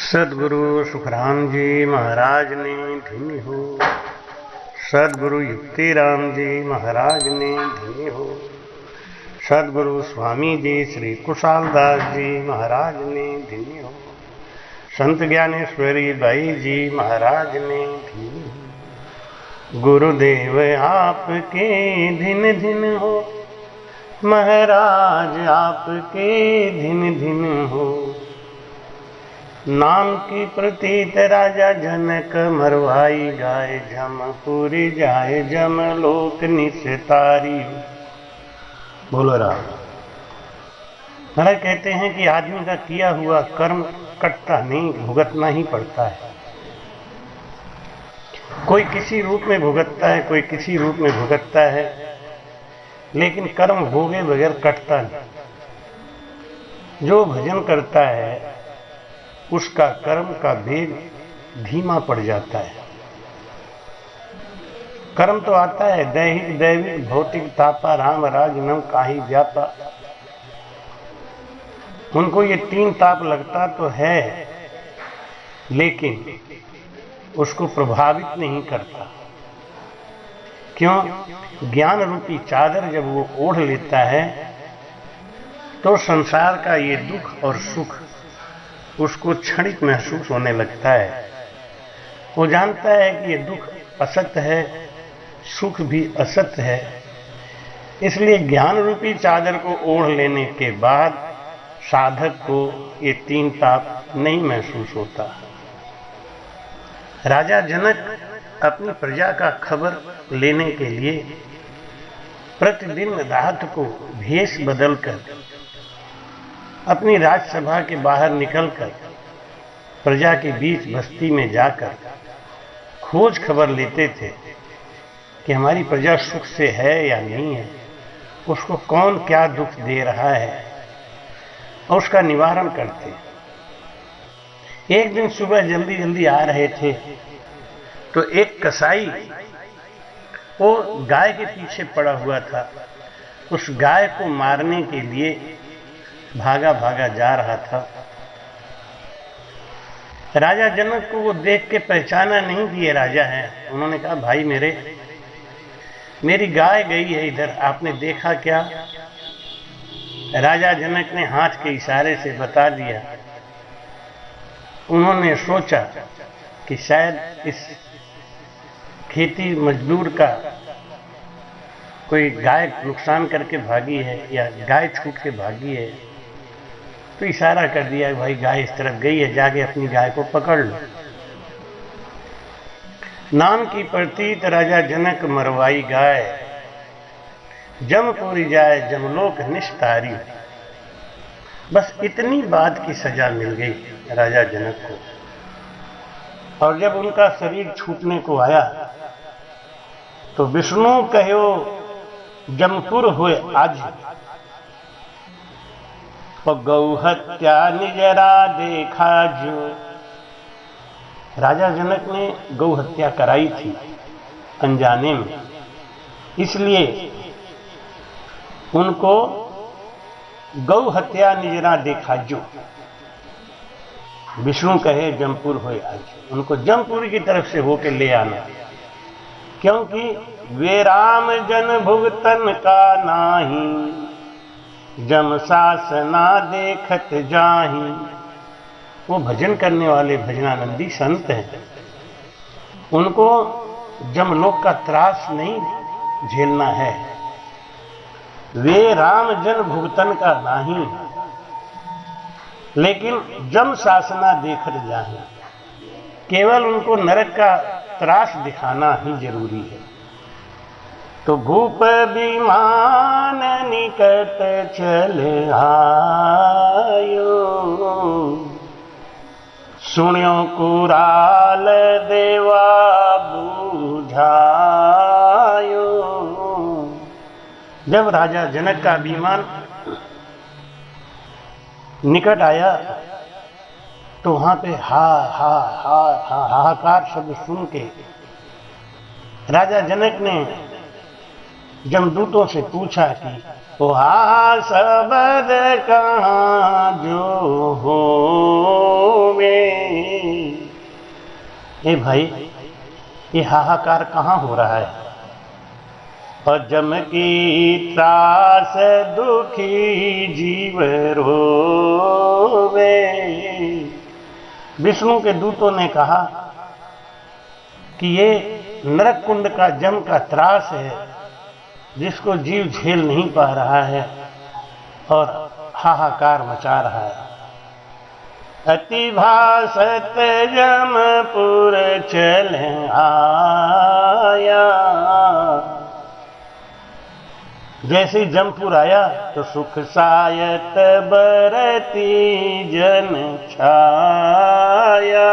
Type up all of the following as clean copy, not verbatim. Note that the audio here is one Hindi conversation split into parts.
सद्गुरु सुखराम जी महाराज ने धन्य हो। सद्गुरु युक्तिराम जी महाराज ने धन्य हो। सद्गुरु स्वामी जी श्री कुशालदास जी महाराज ने धन्य हो। संत ज्ञानेश्वरी बाई जी महाराज ने धन्य हो। गुरुदेव आपके धिन धिन हो, महाराज आपके धिन धिन हो। नाम की प्रतीत राजा जनक मरवाई गाय, जमपुरी जाए जमलोक निस्तारी। बोलो राम। महाराज कहते हैं कि आदमी का किया हुआ कर्म कटता नहीं, भुगतना ही पड़ता है। कोई किसी रूप में भुगतता है, कोई किसी रूप में भुगतता है, लेकिन कर्म भोगे बगैर कटता नहीं। जो भजन करता है उसका कर्म का वेग धीमा पड़ जाता है। कर्म तो आता है दैहिक दैविक भौतिक तापा राम राज नम काही व्यापा। उनको ये तीन ताप लगता तो है, लेकिन उसको प्रभावित नहीं करता। क्यों? ज्ञान रूपी चादर जब वो ओढ़ लेता है तो संसार का ये दुख और सुख उसको क्षणिक महसूस होने लगता है। वो जानता है कि ये दुख असत है, सुख भी असत है। इसलिए ज्ञान रूपी चादर को ओढ़ लेने के बाद साधक को ये तीन ताप नहीं महसूस होता। राजा जनक अपनी प्रजा का खबर लेने के लिए प्रतिदिन रात को भेष बदलकर अपनी राजसभा के बाहर निकलकर प्रजा के बीच बस्ती में जाकर खोज खबर लेते थे कि हमारी प्रजा सुख से है या नहीं है, उसको कौन क्या दुख दे रहा है, और उसका निवारण करते। एक दिन सुबह जल्दी जल्दी आ रहे थे तो एक कसाई वो गाय के पीछे पड़ा हुआ था। उस गाय को मारने के लिए भागा भागा जा रहा था। राजा जनक को वो देख के पहचाना नहीं कि ये राजा है। उन्होंने कहा, भाई मेरी गाय गई है इधर, आपने देखा क्या? राजा जनक ने हाथ के इशारे से बता दिया। उन्होंने सोचा कि शायद इस खेती मजदूर का कोई गाय नुकसान करके भागी है या गाय छूट के भागी है, तो इशारा कर दिया, भाई गाय इस तरफ गई है, जाके अपनी गाय को पकड़ लो। नाम की प्रतीत राजा जनक मरवाई गाय, जमपुरी जाए जमलोक निस्तारी। बस इतनी बात की सजा मिल गई राजा जनक को। और जब उनका शरीर छूटने को आया तो विष्णु कहो जमपुर हुए आज, गौ हत्या निजरा देखा जो। राजा जनक ने गौ हत्या कराई थी अनजाने में, इसलिए उनको गौ हत्या निजरा देखा जो। विष्णु कहे जमपुर होए आज, उनको जमपुर की तरफ से होके ले आना, क्योंकि वे राम जन भुगतन का नाही, जम सासना देखत जाही। वो भजन करने वाले भजनानंदी संत हैं, उनको जमलोक का त्रास नहीं झेलना है। वे राम जन भुगतन का नहीं, लेकिन जम सासना देखत जाही। केवल उनको नरक का त्रास दिखाना ही जरूरी है। तो भूप विमान निकट चल आयो, सुन्यो कुराल देवा बुझायो। जब राजा जनक का विमान निकट आया तो वहां पे हाहाकार शब्द सुन के राजा जनक ने जमदूतों से पूछा कि वो सबद कहाँ जो हो वे। ए भाई, ये हाहाकार कहाँ हो रहा है? अजम की त्रास दुखी जीव रोवे। विष्णु के दूतों ने कहा कि ये नरक कुंड का जम का त्रास है, जिसको जीव झेल नहीं पा रहा है और हाहाकार मचा रहा है। अति भासत जमपुर चल आया। जैसे ही जमपुर आया तो सुख सायत बरती जन छाया।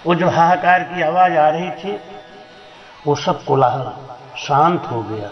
वो जो हाहाकार की आवाज आ रही थी, वो सब कोलाहल शांत हो गया।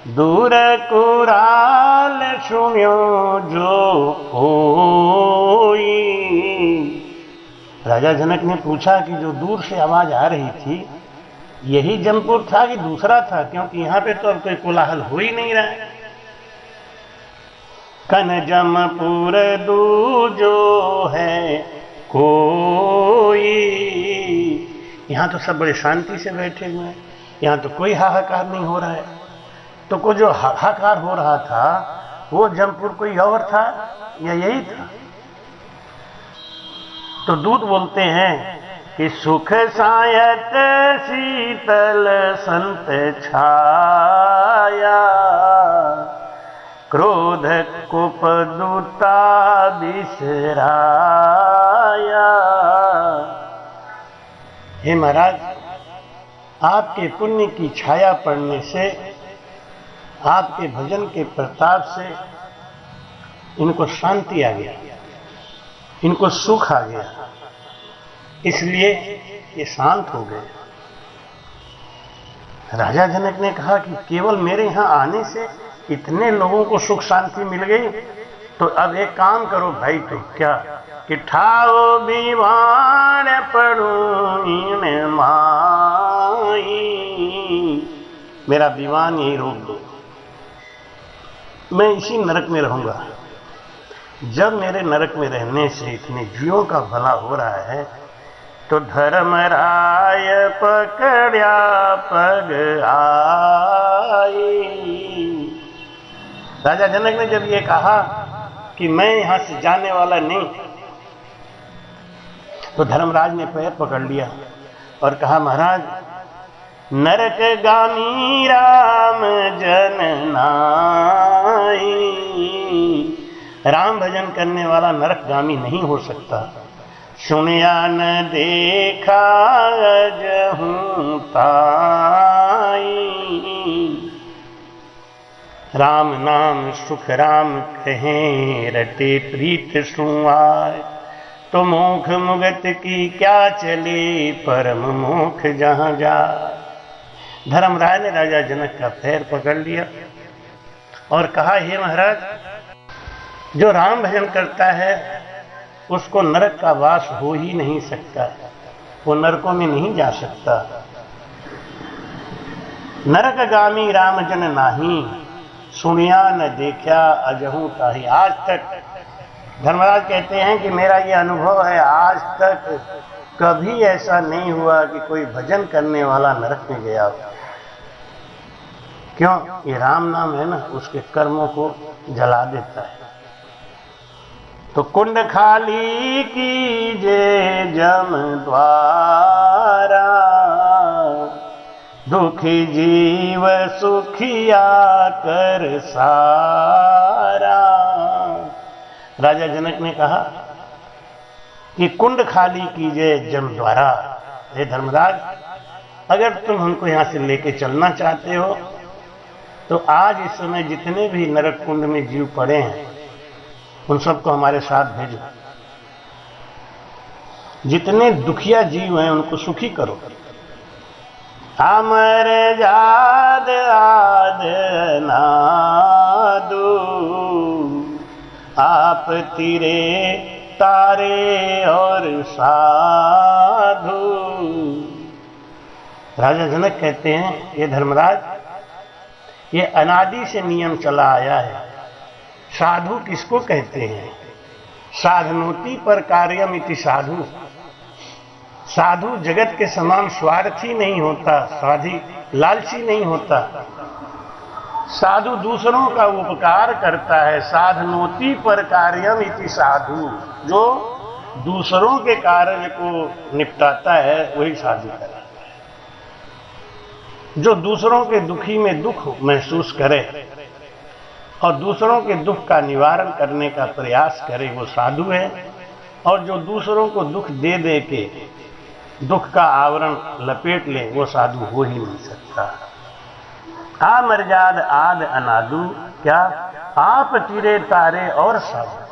दूर कुराल सुनियो जो होई। राजा जनक ने पूछा कि जो दूर से आवाज आ रही थी, यही जमपुर था कि दूसरा था, क्योंकि यहां पे तो अब कोई कोलाहल हो ही नहीं रहा है। कन जमपुर दूजो है कोई। यहां तो सब बड़े शांति से बैठे हुए हैं, यहां तो कोई हाहाकार नहीं हो रहा है। तो को जो हाहाकार हो रहा था, वो जमपुर कोई और था या यही था? तो दूत बोलते हैं कि सुख सायत शीतल संत छाया। क्रोध कुप दूता बिसराया। हे महाराज, आपके पुण्य की छाया पड़ने से, आपके भजन के प्रताप से इनको शांति आ गया, इनको सुख आ गया, इसलिए ये शांत हो गए। राजा जनक ने कहा कि केवल मेरे यहां आने से इतने लोगों को सुख शांति मिल गई, तो अब एक काम करो भाई, तो क्या कि ठाओ बीवान पड़ू माई। मेरा दीवान यही रोक दो, मैं इसी नरक में रहूंगा। जब मेरे नरक में रहने से इतने जीवों का भला हो रहा है, तो धर्मराय पकड़या पग आई। राजा जनक ने जब ये कहा कि मैं यहां से जाने वाला नहीं, तो धर्मराज ने पैर पकड़ लिया और कहा, महाराज, नरक गामी राम जन नाई। राम भजन करने वाला नरकगामी नहीं हो सकता। सुनिया न देखा जहूं ताई। राम नाम सुख राम कहें, रटे प्रीत सुआय। तो मोख मुगत की क्या चले, परम मोख जहां जाए। धर्मराय ने राजा जनक का पैर पकड़ लिया और कहा, हे महाराज, जो राम भजन करता है उसको नरक का वास हो ही नहीं सकता, वो नरकों में नहीं जा सकता। नरकगामी राम जन नाही, सुनिया न देखा अजहू ताही। आज तक धर्मराज कहते हैं कि मेरा ये अनुभव है, आज तक कभी ऐसा नहीं हुआ कि कोई भजन करने वाला नरक में गया हो। क्यों? ये राम नाम है ना, उसके कर्मों को जला देता है। तो कुंड खाली कीजे जम द्वारा, दुखी जीव सुखिया कर सारा। राजा जनक ने कहा कि कुंड खाली कीजिए जम द्वारा। हे धर्मराज, अगर तुम हमको यहां से लेके चलना चाहते हो, तो आज इस समय जितने भी नरक कुंड में जीव पड़े हैं, उन सबको हमारे साथ भेजो। जितने दुखिया जीव हैं उनको सुखी करो। अमर जाद आद नादू, आप तिरे तारे और साधु। राजा जनक कहते हैं, ये धर्मराज, ये अनादि से नियम चला आया है। साधु किसको कहते हैं? साधनोति पर कार्यम इति साधु। साधु जगत के समान स्वार्थी नहीं होता, साधी लालची नहीं होता। साधु दूसरों का उपकार करता है। साधनोति पर कार्यम इति साधु, जो दूसरों के कार्य को निपटाता है वही साधु कहलाता है। जो दूसरों के दुखी में दुख महसूस करे और दूसरों के दुख का निवारण करने का प्रयास करे वो साधु है। और जो दूसरों को दुख दे दे के दुख का आवरण लपेट ले वो साधु हो ही नहीं सकता। आमर्याद आद अनादु, क्या आप तिरे तारे और साधु।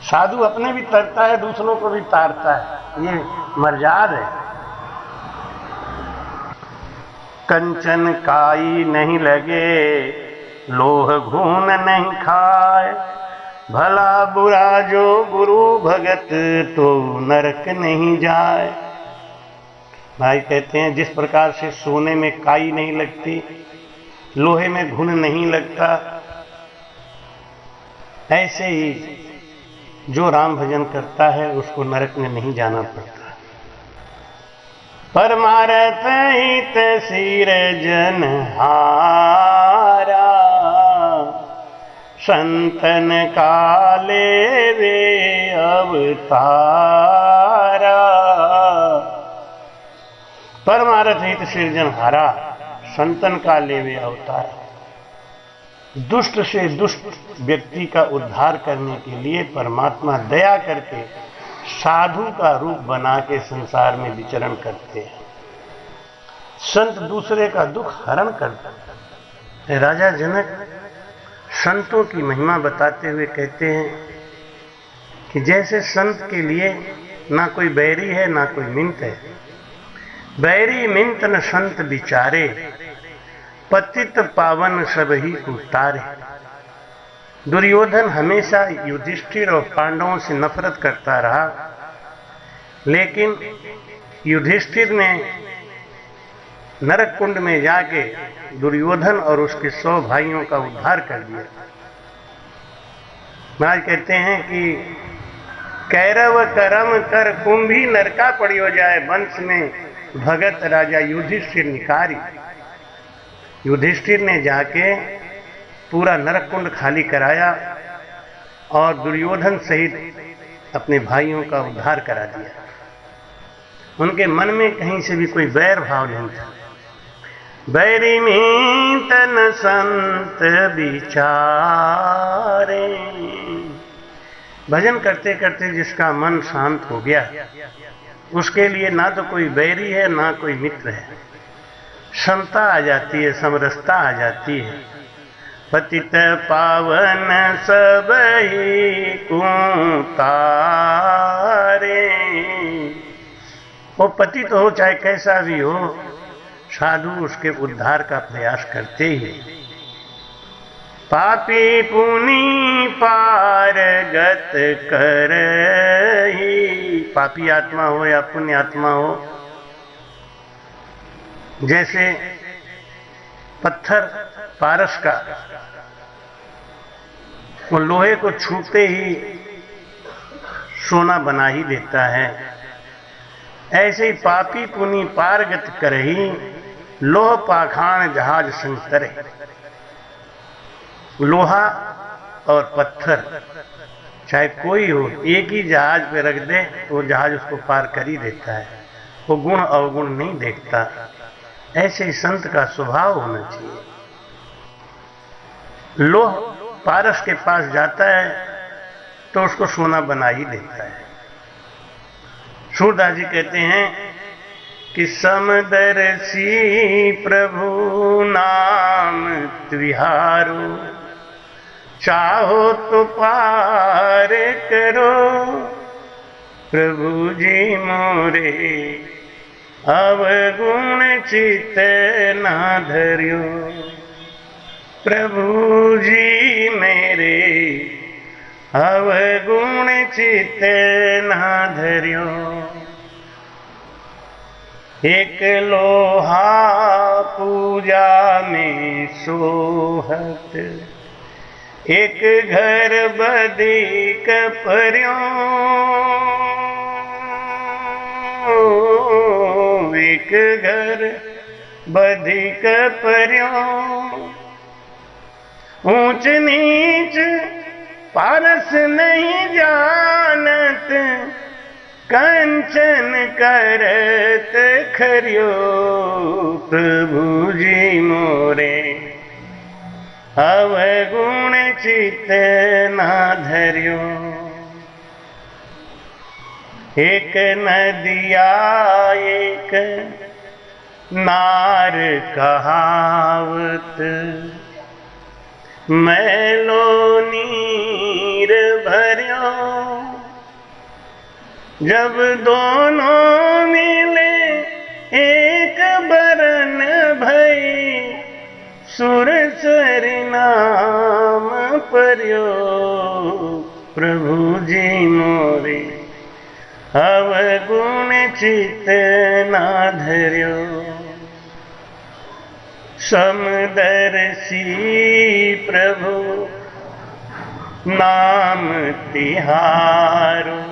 साधु अपने भी तरता है, दूसरों को भी तारता है, ये मर्याद है। कंचन काई नहीं लगे, लोह घून नहीं खाए, भला बुरा जो गुरु भगत तो नरक नहीं जाए। भाई कहते हैं जिस प्रकार से सोने में काई नहीं लगती, लोहे में घुन नहीं लगता, ऐसे ही जो राम भजन करता है उसको नरक में नहीं जाना पड़ता। परमारथ हित सिर जन हारा, संतन काले वे अवतारा। परमारथ हित सिरजन हारा, संतन का लेवे अवतार। दुष्ट से दुष्ट व्यक्ति का उद्धार करने के लिए परमात्मा दया करके साधु का रूप बना के संसार में विचरण करते हैं। संत दूसरे का दुख हरण करते हैं। राजा जनक संतों की महिमा बताते हुए कहते हैं कि जैसे संत के लिए ना कोई बैरी है ना कोई मिंत है। बैरी मिंत न संत बिचारे, पतित पावन सब ही उतारे। दुर्योधन हमेशा युधिष्ठिर और पांडवों से नफरत करता रहा, लेकिन युधिष्ठिर ने नरक कुंड में जाके दुर्योधन और उसके 100 भाइयों का उद्धार कर दिया। महाराज कहते हैं कि कैरव करम कर कुंभी नरका पड़ियो जाए, वंश में भगत राजा युधिष्ठिर निकारी। युधिष्ठिर ने जाके पूरा नरक कुंड खाली कराया और दुर्योधन सहित अपने भाइयों का उद्धार करा दिया। उनके मन में कहीं से भी कोई बैर भाव नहीं था। बैरी में तन संत बिचारे। भजन करते करते जिसका मन शांत हो गया उसके लिए ना तो कोई बैरी है ना कोई मित्र है। समता आ जाती है, समरसता आ जाती है। पतित पावन सब ही को तारे। वो पतित हो चाहे कैसा भी हो, साधु उसके उद्धार का प्रयास करते ही। पापी पुनि पारगत करहि। पापी आत्मा हो या पुण्य आत्मा हो, जैसे पत्थर पारस का वो लोहे को छूते ही सोना बना ही देता है, ऐसे ही पापी पुनि पारगत करहि, लोह पाखाण जहाज संतरे। लोहा और पत्थर चाहे कोई हो, एक ही जहाज पे रख दे तो जहाज उसको पार कर ही देता है। वो गुण अवगुण नहीं देखता। ऐसे ही संत का स्वभाव होना चाहिए। लोह पारस के पास जाता है तो उसको सोना बना ही देता है। सूरदास जी कहते हैं कि समदर्शी प्रभु नाम त्विहारो, चाहो तो पार करो प्रभु जी मोरे, अवगुण चित ना धर्यो। प्रभु जी मेरे अवगुण चित ना धर्यो। एक लोहा पूजा में सोहत, एक घर बदी कपरियों। एक घर बधिक पर्यों। ऊंच नीच पारस नहीं जानत, कंचन करत खरियो। प्रभु जी मोरे अवगुण चित ना धरियो। एक नदिया एक नार कहावत, मैलो नीर भरियो। जब दोनों मिले एक बरन भई, सुर सर नाम पर्यो। प्रभु जी मोरे अवगुण चित ना धरियो। समदर्शी प्रभु नाम तिहारो,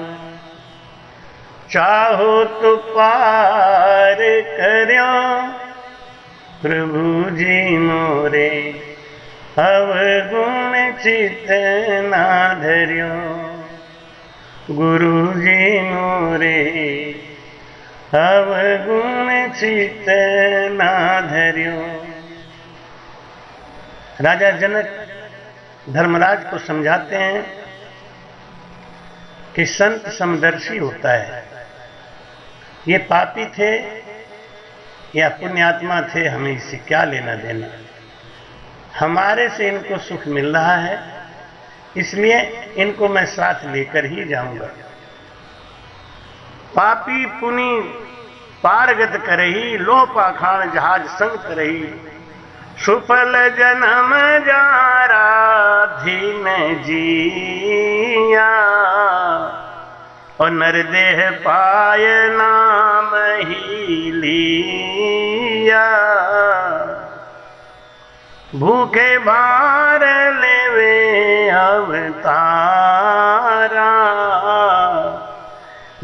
चाहो तो पार करो। प्रभु जी मोरे अवगुण चित ना धरियो। गुरु जी मोरे अवगुण चित ना धरियो। राजा जनक धर्मराज को समझाते हैं कि संत समदर्शी होता है। ये पापी थे या पुण्यात्मा थे, हमें इससे क्या लेना देना। हमारे से इनको सुख मिल रहा है, इसलिए इनको मैं साथ लेकर ही जाऊंगा। पापी पुनि पारगत करही, लो पाखाण जहाज संग करही। सुफल जन्म जारा धीन जिया, और नरदेह पाय नाम ही लिया। भूखे भार लेवे अवतारा,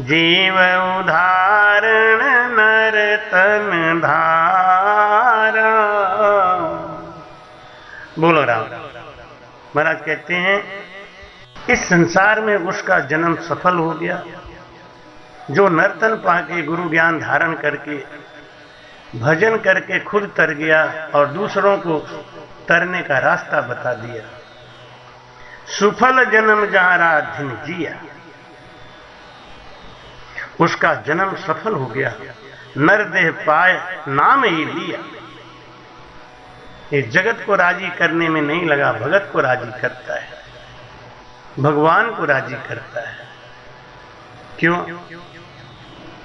जीव उदाहरण नर तन धारा। बोलो राम। महाराज कहते हैं इस संसार में उसका जन्म सफल हो गया जो नर्तन पाके गुरु ज्ञान धारण करके भजन करके खुद तर गया और दूसरों को तरने का रास्ता बता दिया। सुफल जन्म जहां दिन जिया, उसका जन्म सफल हो गया। नरदेह पाए नाम ही लिया। इस जगत को राजी करने में नहीं लगा, भगत को राजी करता है, भगवान को राजी करता है। क्यों?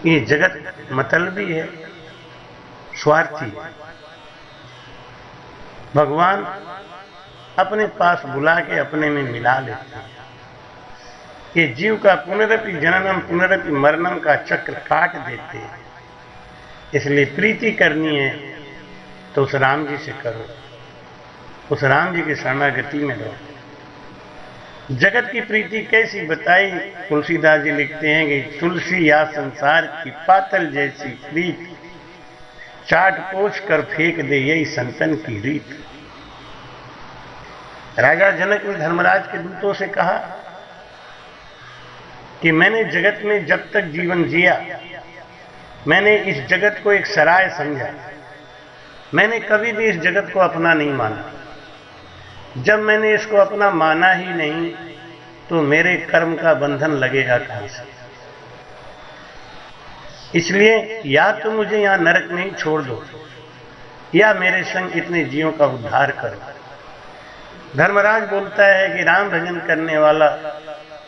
ये जगत मतलबी है, स्वार्थी है। भगवान अपने पास बुला के अपने में मिला लेते हैं। ये जीव का पुनरपि जननम पुनरपि मरणम का चक्र काट देते हैं। इसलिए प्रीति करनी है तो उस राम जी से करो, उस राम जी की शरणागति में रहो। जगत की प्रीति कैसी बताई? तुलसीदास जी लिखते हैं कि तुलसी या संसार की पातल जैसी प्रीत, चाट पोछ कर फेंक दे यही संतन की रीत। राजा जनक ने धर्मराज के दूतों से कहा कि मैंने जगत में जब तक जीवन जिया, मैंने इस जगत को एक सराय समझा। मैंने कभी भी इस जगत को अपना नहीं माना। जब मैंने इसको अपना माना ही नहीं तो मेरे कर्म का बंधन लगेगा कहां से? इसलिए या तो मुझे यहां नरक में ही छोड़ दो या मेरे संग इतने जीवों का उद्धार करो। धर्मराज बोलता है कि राम भजन करने वाला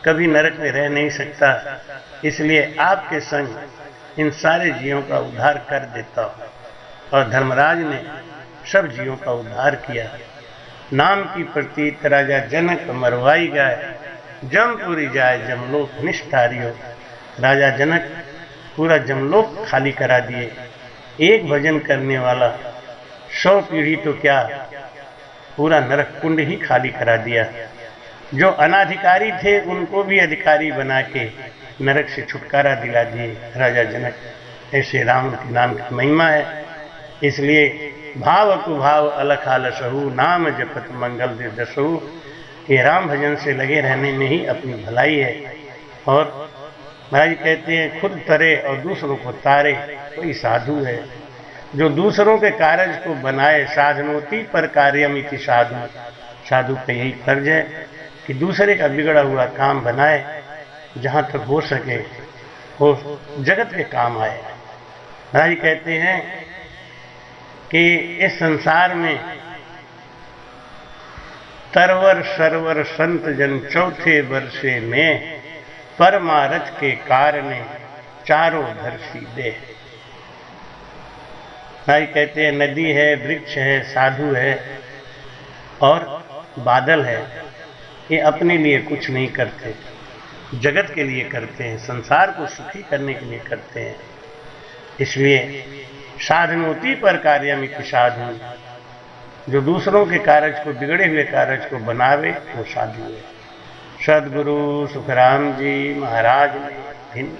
कभी नरक में रह नहीं सकता, इसलिए आपके संग इन सारे जीवों का उद्धार कर देता हूं। और धर्मराज ने सब जीवों का उद्धार किया। नाम की प्रतीत राजा जनक मरवाई गाय, जमपुरी जाए जमलोक निष्ठारियो। राजा जनक पूरा जमलोक खाली करा दिए। एक भजन करने वाला 100 पीढ़ी तो क्या, पूरा नरक कुंड ही खाली करा दिया। जो अनाधिकारी थे उनको भी अधिकारी बना के नरक से छुटकारा दिला दिए राजा जनक। ऐसे राम के नाम की महिमा है। इसलिए भाव कुभाव अलख आलसहु, नाम जपत मंगल दे दसहु, कि राम भजन से लगे रहने में ही अपनी भलाई है। और महाराज कहते हैं खुद तरे और दूसरों को तारे कोई साधु है, जो दूसरों के कार्य को बनाए। साधनोती पर कार्यमिति साधु, साधु का यही फर्ज है कि दूसरे का बिगड़ा हुआ काम बनाए, जहाँ तक हो सके हो जगत के काम आए। महाराज कहते हैं कि इस संसार में तरवर सरवर संत जन चौथे वर्षे में, परमारथ के कारण चारों धरसी दे। भाई कहते हैं नदी है, वृक्ष है, साधु है और बादल है, ये अपने लिए कुछ नहीं करते, जगत के लिए करते हैं, संसार को सुखी करने के लिए करते हैं। इसलिए साधनोती पर कार्यमिति साधु, जो दूसरों के कार्य को, बिगड़े हुए कार्य को बनावे वो साधु है। सदगुरु सुखराम जी महाराज ने भिन्न